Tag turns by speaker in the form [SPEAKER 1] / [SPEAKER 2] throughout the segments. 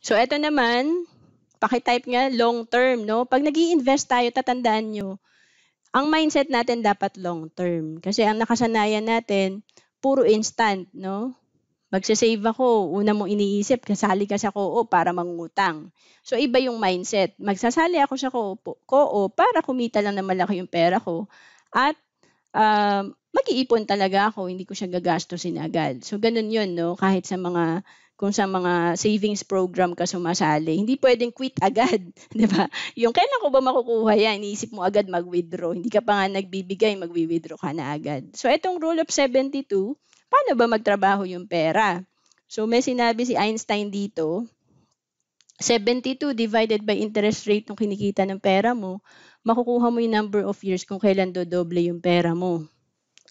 [SPEAKER 1] So, eto naman, paki-type nga long term, no? Pag nag-i-invest tayo, tatandaan nyo, ang mindset natin dapat long term. Kasi ang nakasanayan natin, puro instant, no? Magse-save ako, una mong iniisip, kasali ka sa co-op para mangutang. So, iba yung mindset. Magsasali ako sa co-op para kumita lang na malaki yung pera ko. At mag-iipon talaga ako, hindi ko siya gagastusin agad. So, ganun yun, no? Kahit sa mga, kung sa mga savings program ka sumasali, hindi pwedeng quit agad, di ba? Yung kailan ko ba makukuha yan, iniisip mo agad mag-withdraw. Hindi ka pa nga nagbibigay, mag-withdraw ka na agad. So, itong rule of 72, paano ba magtrabaho yung pera? So, may sinabi si Einstein dito, 72 divided by interest rate ng kinikita ng pera mo, makukuha mo yung number of years kung kailan dodoble yung pera mo.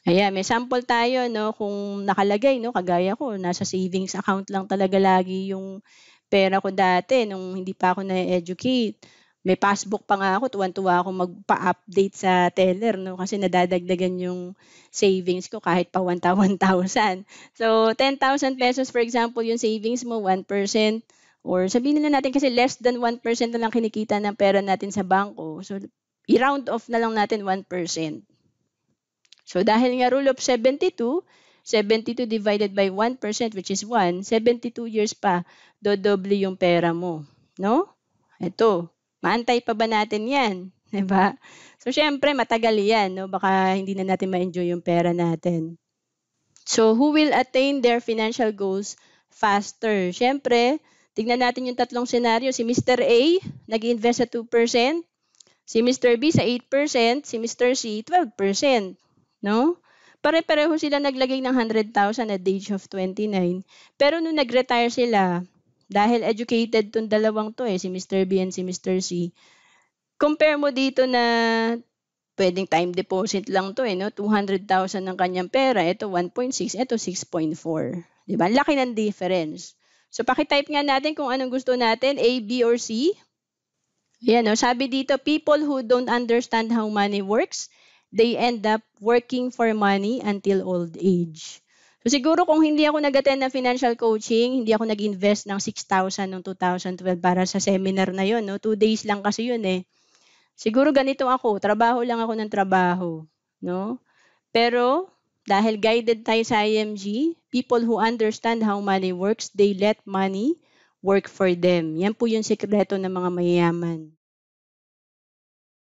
[SPEAKER 1] Ayan, may sample tayo, no? Kung nakalagay, no? Kagaya ko, nasa savings account lang talaga lagi yung pera ko dati nung hindi pa ako na-educate. May passbook pa nga ako, tuwan-tuwa ako magpa-update sa teller, no? Kasi nadadagdagan yung savings ko kahit pa 1,000. So, 10,000 pesos, for example, yung savings mo, 1%, or sabihin na natin kasi less than 1% na lang kinikita ng pera natin sa bangko. So, i-round off na lang natin 1%. So, dahil nga rule of 72, 72 divided by 1%, which is 1, 72 years pa, dodoble yung pera mo. No? Ito, maantay pa ba natin yan? Diba? So, syempre, matagal yan. No? Baka hindi na natin ma-enjoy yung pera natin. So, who will attain their financial goals faster? Syempre, tignan natin yung tatlong senaryo. Si Mr. A, nag-invest sa 2%. Si Mr. B sa 8%. Si Mr. C, 12%. No? Pare-pareho sila naglagay ng 100,000 at the age of 29. Pero nung nag-retire sila, dahil educated tong dalawang to si Mr. B and si Mr. C, compare mo dito na pwedeng time deposit lang to no? 200,000 ng kanyang pera, ito 1.6, ito 6.4. Diba? Laki ng difference. So, paki-type nga natin kung anong gusto natin, A, B, or C. Ayan, no? Sabi dito, people who don't understand how money works, they end up working for money until old age. So siguro kung hindi ako nag-attend ng financial coaching, hindi ako nag-invest ng 6,000 noong 2012 para sa seminar na yon, no? 2 days lang kasi yun Siguro ganito ako, trabaho lang ako ng trabaho, no? Pero dahil guided tayo sa IMG, people who understand how money works, they let money work for them. Yan po yung sikreto ng mga mayayaman.